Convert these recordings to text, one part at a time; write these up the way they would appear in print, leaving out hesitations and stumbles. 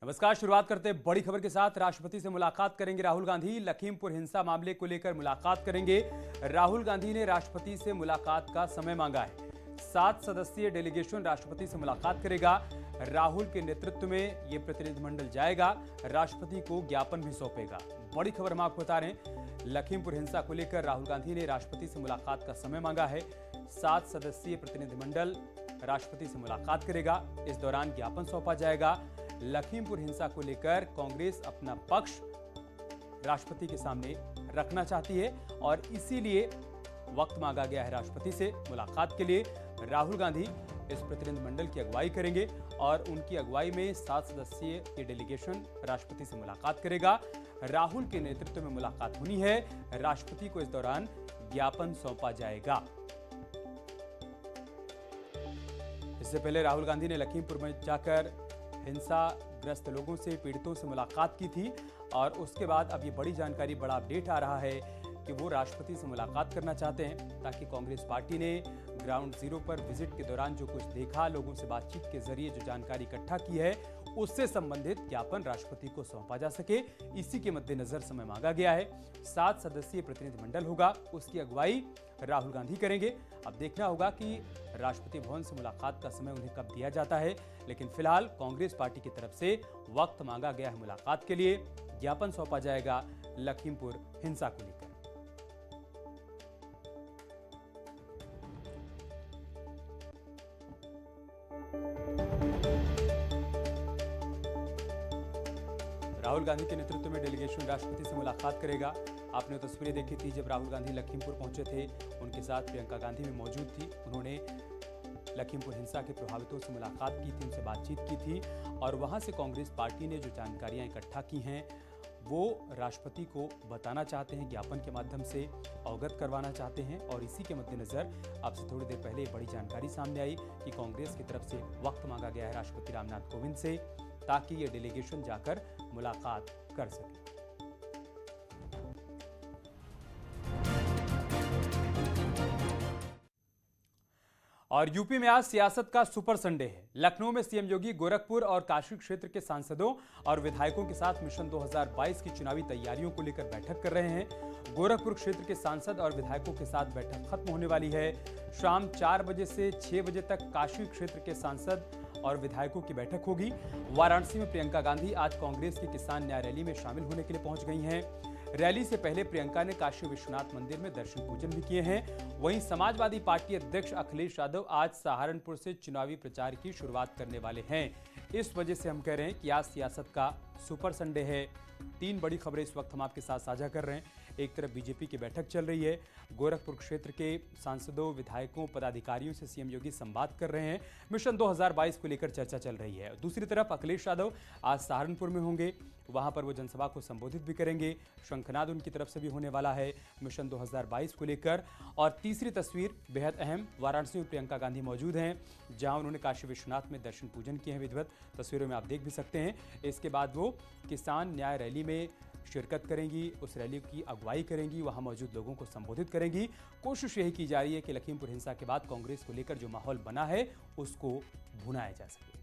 नमस्कार। शुरुआत करते हैं बड़ी खबर के साथ। राष्ट्रपति से मुलाकात करेंगे राहुल गांधी। लखीमपुर हिंसा मामले को लेकर मुलाकात करेंगे। राहुल गांधी ने राष्ट्रपति से मुलाकात का समय मांगा है। 7 सदस्यीय डेलीगेशन राष्ट्रपति से मुलाकात करेगा। राहुल के नेतृत्व में यह प्रतिनिधिमंडल जाएगा, राष्ट्रपति को ज्ञापन भी सौंपेगा। बड़ी खबर हम आपको बता रहे हैं, लखीमपुर हिंसा को लेकर राहुल गांधी ने राष्ट्रपति से मुलाकात का समय मांगा है। 7 सदस्यीय प्रतिनिधिमंडल राष्ट्रपति से मुलाकात करेगा। इस दौरान ज्ञापन सौंपा जाएगा। लखीमपुर हिंसा को लेकर कांग्रेस अपना पक्ष राष्ट्रपति के सामने रखना चाहती है और इसीलिए वक्त मांगा गया है राष्ट्रपति से मुलाकात के लिए। राहुल गांधी इस प्रतिनिधिमंडल की अगुवाई करेंगे और उनकी अगुवाई में 7 सदस्यीय ये डेलीगेशन राष्ट्रपति से मुलाकात करेगा। राहुल के नेतृत्व में मुलाकात होनी है। राष्ट्रपति को इस दौरान ज्ञापन सौंपा जाएगा। इससे पहले राहुल गांधी ने लखीमपुर में जाकर हिंसाग्रस्त लोगों से, पीड़ितों से मुलाकात की थी और उसके बाद अब ये बड़ी जानकारी, बड़ा अपडेट आ रहा है कि वो राष्ट्रपति से मुलाकात करना चाहते हैं ताकि कांग्रेस पार्टी ने ग्राउंड जीरो पर विजिट के दौरान जो कुछ देखा, लोगों से बातचीत के जरिए जो जानकारी इकट्ठा की है, उससे संबंधित ज्ञापन राष्ट्रपति को सौंपा जा सके। इसी के मद्देनजर समय मांगा गया है। 7 सदस्यीय प्रतिनिधिमंडल होगा, उसकी अगुवाई राहुल गांधी करेंगे। अब देखना होगा कि राष्ट्रपति भवन से मुलाकात का समय उन्हें कब दिया जाता है, लेकिन फिलहाल कांग्रेस पार्टी की तरफ से वक्त मांगा गया है मुलाकात के लिए। ज्ञापन सौंपा जाएगा लखीमपुर हिंसा को लेकर। राहुल गांधी के नेतृत्व में डेलीगेशन राष्ट्रपति से मुलाकात करेगा। आपने तस्वीरें देखी थी जब राहुल गांधी लखीमपुर पहुंचे थे, उनके साथ प्रियंका गांधी भी मौजूद थी। उन्होंने लखीमपुर हिंसा के प्रभावितों से मुलाकात की थी, उनसे बातचीत की थी और वहां से कांग्रेस पार्टी ने जो जानकारियां इकट्ठा की हैं वो राष्ट्रपति को बताना चाहते हैं, ज्ञापन के माध्यम से अवगत करवाना चाहते हैं। और इसी के मद्देनजर आपसे थोड़ी देर पहले बड़ी जानकारी सामने आई कि कांग्रेस की तरफ से वक्त मांगा गया है राष्ट्रपति रामनाथ कोविंद से ताकि ये डेलीगेशन जाकर मुलाकात कर सके। और यूपी में आज सियासत का सुपर संडे है। लखनऊ में सीएम योगी गोरखपुर और काशी क्षेत्र के सांसदों और विधायकों के साथ मिशन 2022 की चुनावी तैयारियों को लेकर बैठक कर रहे हैं। गोरखपुर क्षेत्र के सांसद और विधायकों के साथ बैठक खत्म होने वाली है। शाम 4 बजे से 6 बजे तक काशी क्षेत्र के सांसद और विधायकों की बैठक होगी। वाराणसी में प्रियंका गांधी आज कांग्रेस की किसान न्याय रैली में शामिल होने के लिए पहुंच गई हैं। रैली से पहले प्रियंका ने काशी विश्वनाथ मंदिर में दर्शन पूजन भी किए हैं। वहीं समाजवादी पार्टी अध्यक्ष अखिलेश यादव आज सहारनपुर से चुनावी प्रचार की शुरुआत करने वाले हैं। इस वजह से हम कह रहे हैं कि आज सियासत का सुपर संडे है। 3 बड़ी खबरें इस वक्त हम आपके साथ साझा कर रहे हैं। एक तरफ बीजेपी की बैठक चल रही है, गोरखपुर क्षेत्र के सांसदों, विधायकों, पदाधिकारियों से सीएम योगी संवाद कर रहे हैं, मिशन 2022 को लेकर चर्चा चल रही है। दूसरी तरफ अखिलेश यादव आज सहारनपुर में होंगे, वहां पर वो जनसभा को संबोधित भी करेंगे। शंखनाद उनकी तरफ से भी होने वाला है मिशन 2022 को लेकर। और तीसरी तस्वीर बेहद अहम, वाराणसी में प्रियंका गांधी मौजूद हैं, जहां उन्होंने काशी विश्वनाथ में दर्शन पूजन किए हैं विधिवत। तस्वीरों में आप देख भी सकते हैं। इसके बाद वो किसान न्याय रैली में शिरकत करेंगी, उस रैली की अगुवाई करेंगी, वहां मौजूद लोगों को संबोधित करेंगी। कोशिश यही की जा रही है कि लखीमपुर हिंसा के बाद कांग्रेस को लेकर जो माहौल बना है उसको भुनाया जा सके।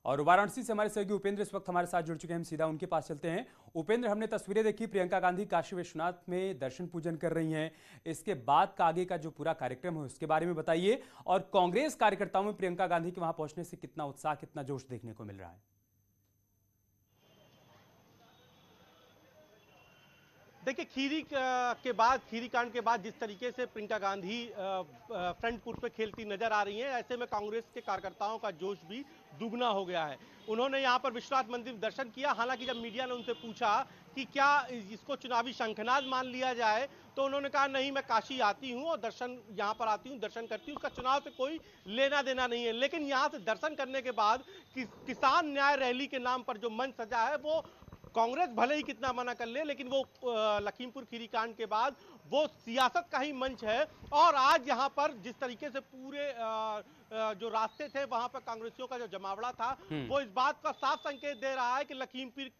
और वाराणसी से हमारे सहयोगी उपेंद्र इस वक्त हमारे साथ जुड़ चुके हैं, हम सीधा उनके पास चलते हैं। उपेंद्र, हमने तस्वीरें देखी, प्रियंका गांधी काशी विश्वनाथ में दर्शन पूजन कर रही हैं। इसके बाद का आगे का जो पूरा कार्यक्रम है उसके बारे में बताइए और कांग्रेस कार्यकर्ताओं में प्रियंका गांधी के वहां पहुंचने से कितना उत्साह, कितना जोश देखने को मिल रहा है? देखिए, खीरी कांड के बाद जिस तरीके से प्रियंका गांधी फ्रंट फुट पे खेलती नजर आ रही हैं, ऐसे में कांग्रेस के कार्यकर्ताओं का जोश भी दुगना हो गया है। उन्होंने यहां पर विश्वनाथ मंदिर में दर्शन किया। हालांकि जब मीडिया ने उनसे पूछा कि क्या इसको चुनावी शंखनाद मान लिया जाए, तो उन्होंने कहा नहीं, मैं काशी आती हूं और दर्शन यहां पर आती हूं, दर्शन करती हूं, उसका चुनाव से कोई लेना देना नहीं है। लेकिन यहां से दर्शन करने के बाद किसान न्याय रैली के नाम पर जो मंच सजा है, वो कांग्रेस भले ही कितना मना कर ले, लेकिन वो लखीमपुर खीरी कांड के बाद वो सियासत का ही मंच है। और आज यहाँ पर जिस तरीके से पूरे जो रास्ते थे वहां पर कांग्रेसियों का जो जमावड़ा था वो इस बात का साफ संकेत दे रहा है कि लखीमपुर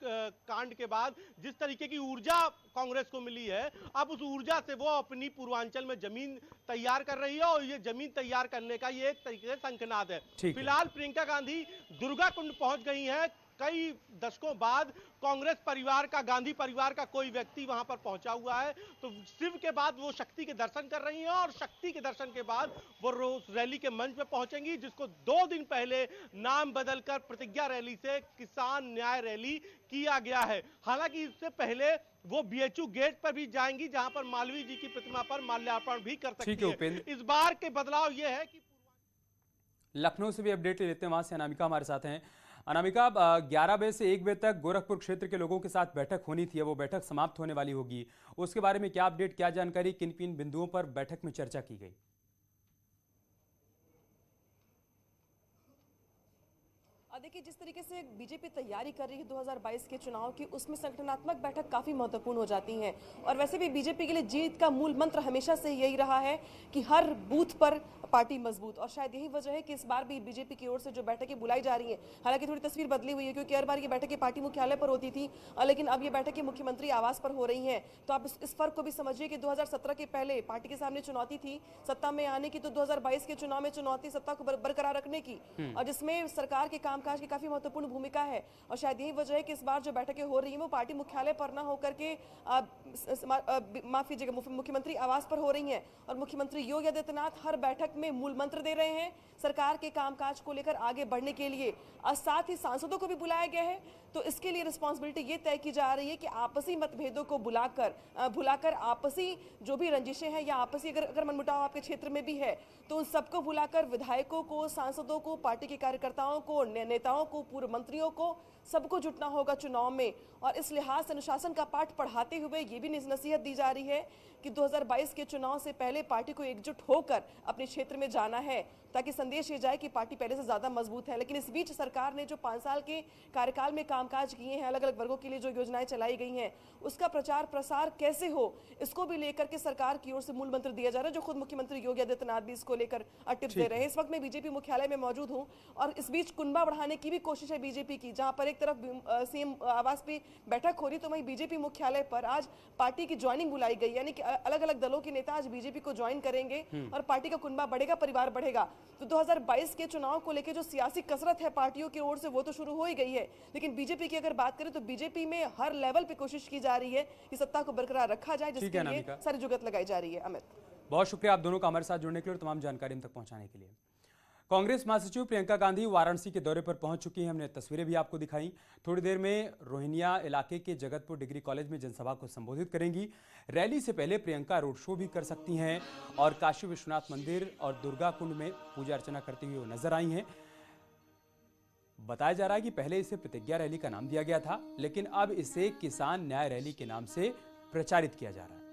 कांड के बाद जिस तरीके की ऊर्जा कांग्रेस को मिली है, अब उस ऊर्जा से वो अपनी पूर्वांचल में जमीन तैयार कर रही है और ये जमीन तैयार करने का ये एक तरीके से शंखनाद है। फिलहाल प्रियंका गांधी दुर्गा कुंड पहुंच गई हैं। कई दशकों बाद कांग्रेस परिवार का, गांधी परिवार का कोई व्यक्ति वहां पर पहुंचा हुआ है, तो शिव के बाद वो शक्ति के दर्शन कर रही हैं और शक्ति के दर्शन के बाद वो रोज रैली के मंच पे पहुंचेंगी, जिसको 2 दिन पहले नाम बदलकर प्रतिज्ञा रैली से किसान न्याय रैली किया गया है। हालांकि इससे पहले वो बीएचयू गेट पर भी जाएंगी, जहां पर मालवीय जी की प्रतिमा पर माल्यार्पण भी कर सकती है। इस बार के बदलाव ये है कि लखनऊ से भी अपडेट ले लेते हैं, वहां से अनामिका हमारे साथ हैं। अनामिका, 11 बजे से 1 बजे तक गोरखपुर क्षेत्र के लोगों के साथ बैठक होनी थी, वो बैठक समाप्त होने वाली होगी, उसके बारे में क्या अपडेट, क्या जानकारी, किन किन बिंदुओं पर बैठक में चर्चा की गई? देखिए, जिस तरीके से बीजेपी तैयारी कर रही है 2022 के चुनाव की, उसमें संगठनात्मक बैठक काफी महत्वपूर्ण हो जाती हैं। और वैसे भी बीजेपी के लिए जीत का मूल मंत्र हमेशा से यही रहा है कि हर बूथ पर पार्टी मजबूत, और शायद यही वजह है कि इस बार भी बीजेपी की ओर से जो बैठकें बुलाई जा रही हैं, हालांकि थोड़ी तस्वीर बदली हुई है, क्योंकि हर बार ये बैठकें पार्टी मुख्यालय पर होती थी, लेकिन अब ये बैठकें मुख्यमंत्री आवास पर हो रही हैं। तो आप इस फर्क को भी समझिए कि 2017 के पहले पार्टी के सामने चुनौती थी सत्ता में आने की, तो 2022 के चुनाव में चुनौती सत्ता को बरकरार रखने की, और जिसमें सरकार के कामकाज की काफी महत्वपूर्ण भूमिका है। और शायद यही वजह है कि इस बार जो बैठकें हो रही हैं वो पार्टी मुख्यालय पर ना होकर के माफ कीजिएगा, मुख्यमंत्री आवास पर हो रही हैं। और मुख्यमंत्री योगी आदित्यनाथ हर बैठक में मूल मंत्र दे रहे हैं सरकार के कामकाज को लेकर आगे बढ़ने के लिए, और साथ ही सांसदों को भी बुलाया गया है। तो इसके लिए रिस्पांसिबिलिटी ये तय की जा रही है कि आपसी मतभेदों को भुलाकर आपसी जो भी रंजिशें हैं या आपसी अगर मनमुटाव आपके क्षेत्र में भी है, तो उन सबको भुलाकर विधायकों को, सांसदों को, पार्टी के कार्यकर्ताओं को, नेताओं को, पूर्व मंत्रियों को, सबको जुटना होगा चुनाव में। और इस लिहाज से अनुशासन का पाठ पढ़ाते हुए ये भी नसीहत दी जा रही है कि 2022 के चुनाव से पहले पार्टी को एकजुट होकर अपने क्षेत्र में जाना है, ताकि संदेश ये जाए कि पार्टी पहले से ज्यादा मजबूत है। लेकिन इस बीच सरकार ने जो 5 साल के कार्यकाल में कामकाज किए हैं, अलग अलग वर्गों के लिए जो योजनाएं चलाई गई हैं, उसका प्रचार प्रसार कैसे हो, इसको भी लेकर के सरकार की ओर से मूल मंत्र दिया जा रहा है, जो खुद मुख्यमंत्री योगी आदित्यनाथ भी इसको लेकर टिप्स दे रहे हैं। इस वक्त मैं बीजेपी मुख्यालय में मौजूद हूँ, और इस बीच कुनबा बढ़ाने की भी कोशिश है बीजेपी की, जहां पर एक तरफ सीएम आवास पे बैठक हो रही, तो वहीं बीजेपी मुख्यालय पर आज पार्टी की ज्वाइनिंग बुलाई गई, यानी कि अलग अलग दलों के नेता आज बीजेपी को ज्वाइन करेंगे और पार्टी का कुनबा बढ़ेगा, परिवार बढ़ेगा। तो 2022 के चुनाव को लेकर जो सियासी कसरत है पार्टियों की ओर से, वो तो शुरू हो ही गई है। लेकिन बीजेपी की अगर बात करें तो बीजेपी में हर लेवल पे कोशिश की जा रही है कि सत्ता को बरकरार रखा जाए, जिसके लिए सारी जुगत लगाई जा रही है। अमित, बहुत शुक्रिया आप दोनों का हमारे साथ जुड़ने के लिए और तमाम जानकारी हम तक पहुंचाने के लिए। कांग्रेस महासचिव प्रियंका गांधी वाराणसी के दौरे पर पहुंच चुकी हैं, हमने तस्वीरें भी आपको दिखाई। थोड़ी देर में रोहिनिया इलाके के जगतपुर डिग्री कॉलेज में जनसभा को संबोधित करेंगी। रैली से पहले प्रियंका रोड शो भी कर सकती हैं और काशी विश्वनाथ मंदिर और दुर्गा कुंड में पूजा अर्चना करती हुई वो नजर आई हैं। बताया जा रहा है कि पहले इसे प्रतिज्ञा रैली का नाम दिया गया था, लेकिन अब इसे किसान न्याय रैली के नाम से प्रचारित किया जा रहा है।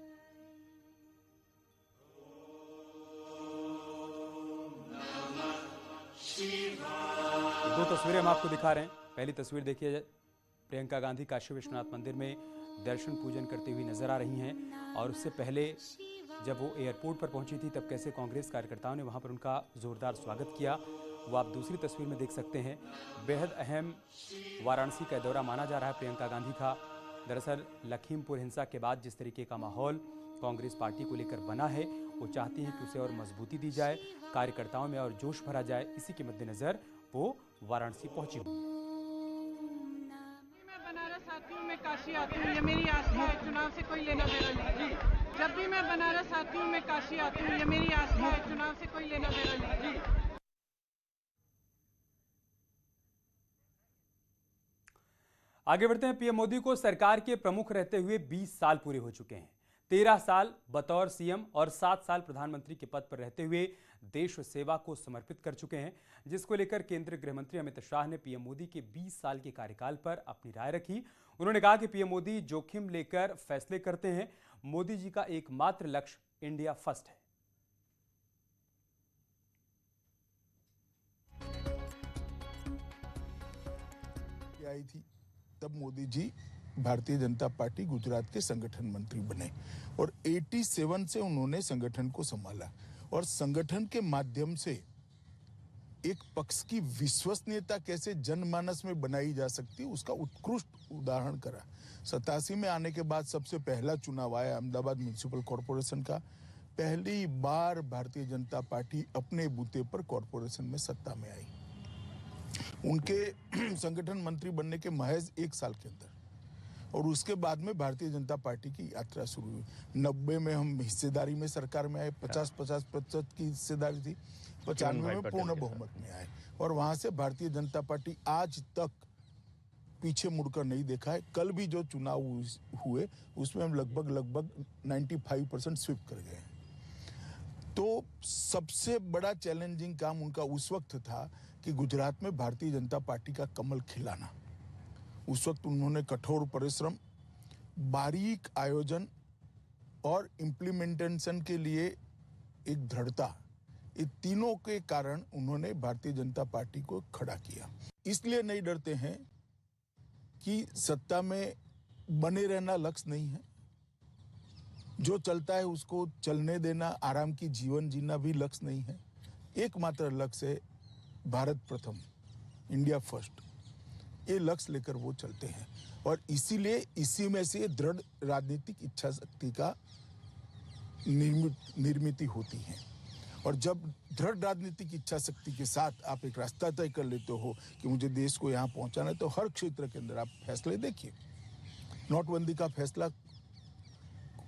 दो तस्वीरें हम आपको दिखा रहे हैं। पहली तस्वीर देखिए, प्रियंका गांधी काशी विश्वनाथ मंदिर में दर्शन पूजन करती हुई नजर आ रही हैं, और उससे पहले जब वो एयरपोर्ट पर पहुंची थी तब कैसे कांग्रेस कार्यकर्ताओं ने वहां पर उनका जोरदार स्वागत किया, वो आप दूसरी तस्वीर में देख सकते हैं। बेहद अहम वाराणसी का दौरा माना जा रहा है प्रियंका गांधी का। दरअसल लखीमपुर हिंसा के बाद जिस तरीके का माहौल कांग्रेस पार्टी को लेकर बना है, वो चाहती है कि उसे और मजबूती दी जाए, कार्यकर्ताओं में और जोश भरा जाए। इसी के मद्देनजर वो वाराणसी पहुंची हुई है। मैं बनारस आती हूँ, मैं काशी आती हूँ, ये मेरी आस्था है, चुनाव से कोई लेना देना नहीं। जब भी मैं बनारस आती हूँ, मैं काशी आती हूँ, ये मेरी आस्था है, चुनाव से कोई लेना देना नहीं। आगे बढ़ते हैं। पीएम मोदी को सरकार के प्रमुख रहते हुए 20 साल पूरे हो चुके हैं। 13 साल बतौर सीएम और 7 साल प्रधानमंत्री के पद पर रहते हुए देश सेवा को समर्पित कर चुके हैं, जिसको लेकर केंद्रीय गृह मंत्री अमित शाह ने पीएम मोदी के 20 साल के कार्यकाल पर अपनी राय रखी। उन्होंने कहा कि पीएम मोदी जोखिम लेकर फैसले करते हैं। मोदी जी का एकमात्र लक्ष्य इंडिया फर्स्ट है। आई थी तब मोदी जी भारतीय जनता पार्टी गुजरात के संगठन मंत्री बने और 87 से उन्होंने संगठन को संभाला और संगठन के माध्यम से एक पक्ष की विश्वसनीयता कैसे जनमानस में बनाई जा सकती है उसका उत्कृष्ट उदाहरण करा। 87 में आने के बाद सबसे पहला चुनाव आया अहमदाबाद म्युनिसिपल कॉरपोरेशन का। पहली बार भारतीय जनता पार्टी अपने बूते पर कॉरपोरेशन में सत्ता में आई। उनके संगठन मंत्री बनने के महज 1 साल के अंदर, और उसके बाद में भारतीय जनता पार्टी की यात्रा शुरू हुई। 90 में हम हिस्सेदारी में सरकार में आए, 50% की हिस्सेदारी थी, 95 में पूर्ण बहुमत में आए, और वहां से भारतीय जनता पार्टी आज तक पीछे मुड़कर नहीं देखा है। कल भी जो चुनाव हुए उसमें हम लगभग 95% स्वीप कर गए। तो सबसे बड़ा चैलेंजिंग काम उनका उस वक्त था कि गुजरात में भारतीय जनता पार्टी का कमल खिलाना। उस वक्त उन्होंने कठोर परिश्रम, बारीक आयोजन और इम्प्लीमेंटेशन के लिए एक दृढ़ता, ये तीनों के कारण उन्होंने भारतीय जनता पार्टी को खड़ा किया। इसलिए नहीं डरते हैं कि सत्ता में बने रहना लक्ष्य नहीं है, जो चलता है उसको चलने देना, आराम की जीवन जीना भी लक्ष्य नहीं है। एकमात्र लक्ष्य है भारत प्रथम, इंडिया फर्स्ट। ये लक्ष्य लेकर वो चलते हैं, और इसीलिए इसी में से दृढ़ राजनीतिक इच्छा शक्ति का निर्मित होती है। और जब दृढ़ राजनीतिक इच्छा शक्ति के साथ आप एक रास्ता तय कर लेते हो कि मुझे देश को यहाँ पहुंचाना है, तो हर क्षेत्र के अंदर आप फैसले देखिए। नोटबंदी का फैसला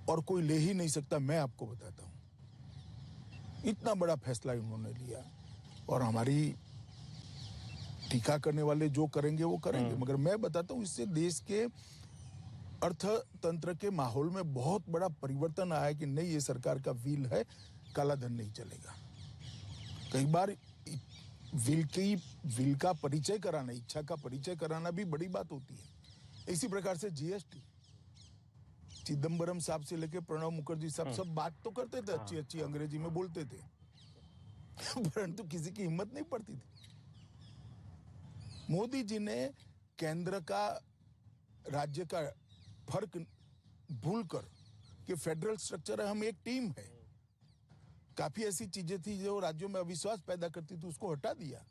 और कोई ले ही नहीं सकता, मैं आपको बताता हूँ। इतना बड़ा फैसला उन्होंने लिया, और हमारी टीका करने वाले जो करेंगे वो करेंगे, मगर मैं बताता हूँ इससे देश के अर्थतंत्र के माहौल में बहुत बड़ा परिवर्तन आया कि नहीं, ये सरकार का व्हील है, काला धन नहीं चलेगा। कई बार व्हील का परिचय कराना, इच्छा का परिचय कराना भी बड़ी बात होती है। इसी प्रकार से जीएसटी, चिदम्बरम साहब से लेके प्रणब मुखर्जी साहब सब बात तो करते थे, अच्छी अंग्रेजी में बोलते थे, परंतु किसी की हिम्मत नहीं पड़ती थी। मोदी जी ने केंद्र का राज्य का फर्क भूलकर कि फेडरल स्ट्रक्चर है, हम एक टीम है, काफी ऐसी चीजें थी जो राज्यों में अविश्वास पैदा करती थी, उसको हटा दिया,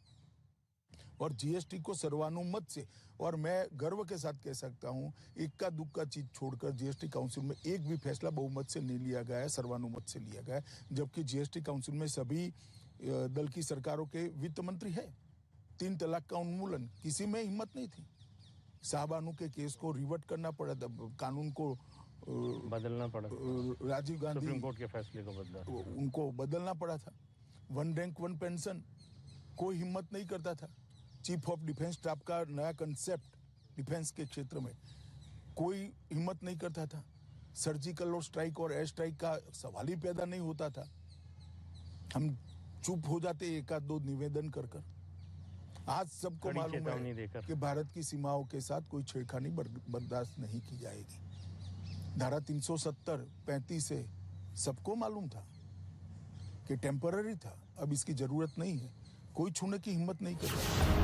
और जीएसटी को सर्वानुमत से, और मैं गर्व के साथ कह सकता हूं इक्का दुक्का चीज छोड़कर जीएसटी काउंसिल में एक भी फैसला बहुमत से नहीं लिया गया है, सर्वानुमत से लिया गया है। जबकि जीएसटी काउंसिल में सभी दल की सरकारों के वित्त मंत्री है। 3 तलाक का उन्मूलन, किसी में हिम्मत नहीं थी। शाहबानू के केस को रिवर्ट करना पड़ा था, कानून को बदलना पड़ा, राजीव गांधी सुप्रीम कोर्ट के फैसले को बदला, उनको बदलना पड़ा था। 1 रैंक 1 पेंशन, कोई हिम्मत नहीं करता था। चीफ ऑफ डिफेंस स्टाफ का नया कंसेप्ट डिफेंस के क्षेत्र में, कोई हिम्मत नहीं करता था। सर्जिकल और स्ट्राइक और एयर स्ट्राइक का सवाल ही पैदा नहीं होता था। हम चुप हो जाते एक आध दो निवेदन कर कर। आज सबको मालूम है कि भारत की सीमाओं के साथ कोई छेड़खानी बर्दाश्त नहीं की जाएगी। धारा 370, 35 से सबको मालूम था कि टेम्पररी था, अब इसकी जरूरत नहीं है, कोई छूने की हिम्मत नहीं करता।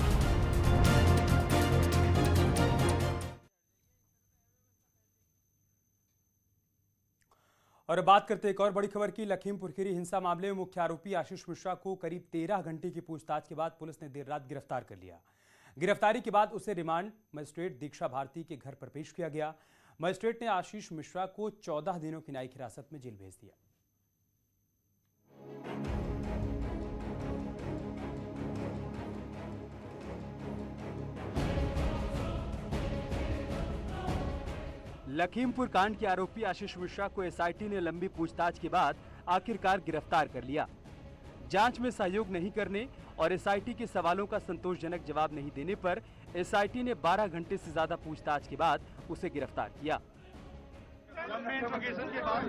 और बात करते एक और बड़ी खबर की। लखीमपुर खीरी हिंसा मामले में मुख्य आरोपी आशीष मिश्रा को करीब 13 घंटे की पूछताछ के बाद पुलिस ने देर रात गिरफ्तार कर लिया। गिरफ्तारी के बाद उसे रिमांड मजिस्ट्रेट दीक्षा भारती के घर पर पेश किया गया। मजिस्ट्रेट ने आशीष मिश्रा को 14 दिनों की न्यायिक हिरासत में जेल भेज दिया। लखीमपुर कांड के आरोपी आशीष मिश्रा को एसआईटी ने लंबी पूछताछ के बाद आखिरकार गिरफ्तार कर लिया। जांच में सहयोग नहीं करने और एसआईटी के सवालों का संतोषजनक जवाब नहीं देने पर एसआईटी ने 12 घंटे से ज्यादा पूछताछ के बाद उसे गिरफ्तार किया। लंबे इंट्रोगेशन के बाद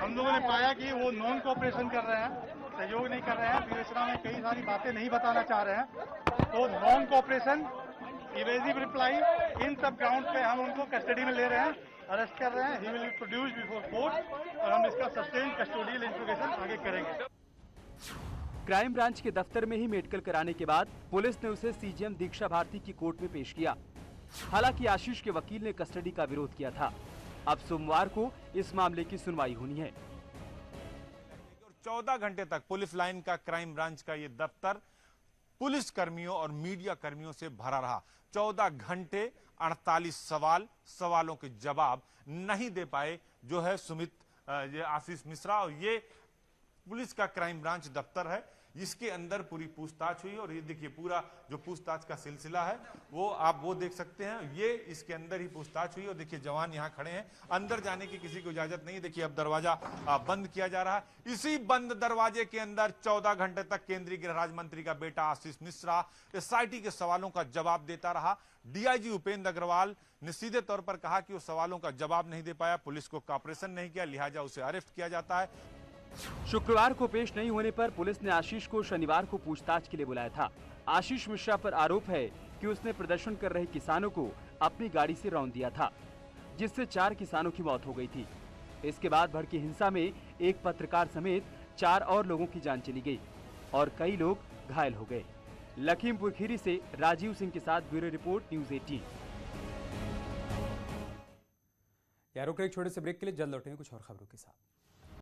हम लोगों ने पाया कि वो नॉन कोऑपरेशन कर रहे हैं, सहयोग नहीं कर रहे हैं, विवेचना में कई सारी बातें नहीं बताना चाह रहे हैं। तो नॉन कोऑपरेशन, इवेसिव रिप्लाई, इन सब ग्राउंड पे हम उनको कस्टडी में ले रहे हैं, अरेस्ट कर रहे हैं। He will be produced before court और हम इसका सस्टेन कस्टोडियल इंट्रोगेशन आगे करेंगे। क्राइम ब्रांच के दफ्तर में ही मेडिकल कराने के बाद पुलिस ने उसे सीजीएम दीक्षा भारती की कोर्ट में पेश किया। हालांकि आशीष के वकील ने कस्टडी का विरोध किया था। अब सोमवार को इस मामले की सुनवाई होनी है। 14 घंटे तक पुलिस लाइन का क्राइम ब्रांच का ये दफ्तर पुलिस कर्मियों और मीडिया कर्मियों से भरा रहा। 14 घंटे 48 सवालों के जवाब नहीं दे पाए जो है ये आशीष मिश्रा। और ये पुलिस का क्राइम ब्रांच दफ्तर है, इसके अंदर पूरी पूछताछ हुई। और ये देखिए पूरा जो पूछताछ का सिलसिला है वो देख सकते हैं। ये इसके अंदर ही पूछताछ हुई। और देखिए जवान यहाँ खड़े हैं, अंदर जाने की किसी को इजाजत नहीं। देखिए अब दरवाजा बंद किया जा रहा है। इसी बंद दरवाजे के अंदर 14 घंटे तक केंद्रीय गृह राज्य मंत्री का बेटा आशीष मिश्रा एसआईटी के सवालों का जवाब देता रहा। डीआईजी उपेंद्र अग्रवाल ने सीधे तौर पर कहा कि वो सवालों का जवाब नहीं दे पाया, पुलिस को कॉपरेशन नहीं किया, लिहाजा उसे अरेस्ट किया जाता है। शुक्रवार को पेश नहीं होने पर पुलिस ने आशीष को शनिवार को पूछताछ के लिए बुलाया था। आशीष मिश्रा पर आरोप है कि उसने प्रदर्शन कर रहे किसानों को अपनी गाड़ी से रौंद दिया था, जिससे 4 किसानों की मौत हो गई थी। इसके बाद भड़की हिंसा में एक पत्रकार समेत 4 और लोगों की जान चली गई और कई लोग घायल हो गए। लखीमपुर खीरी से राजीव सिंह के साथ ब्यूरो रिपोर्ट, न्यूज़ 18। यारों के एक छोटे से ब्रेक के लिए जल्द लौटेंगे कुछ और खबरों के साथ।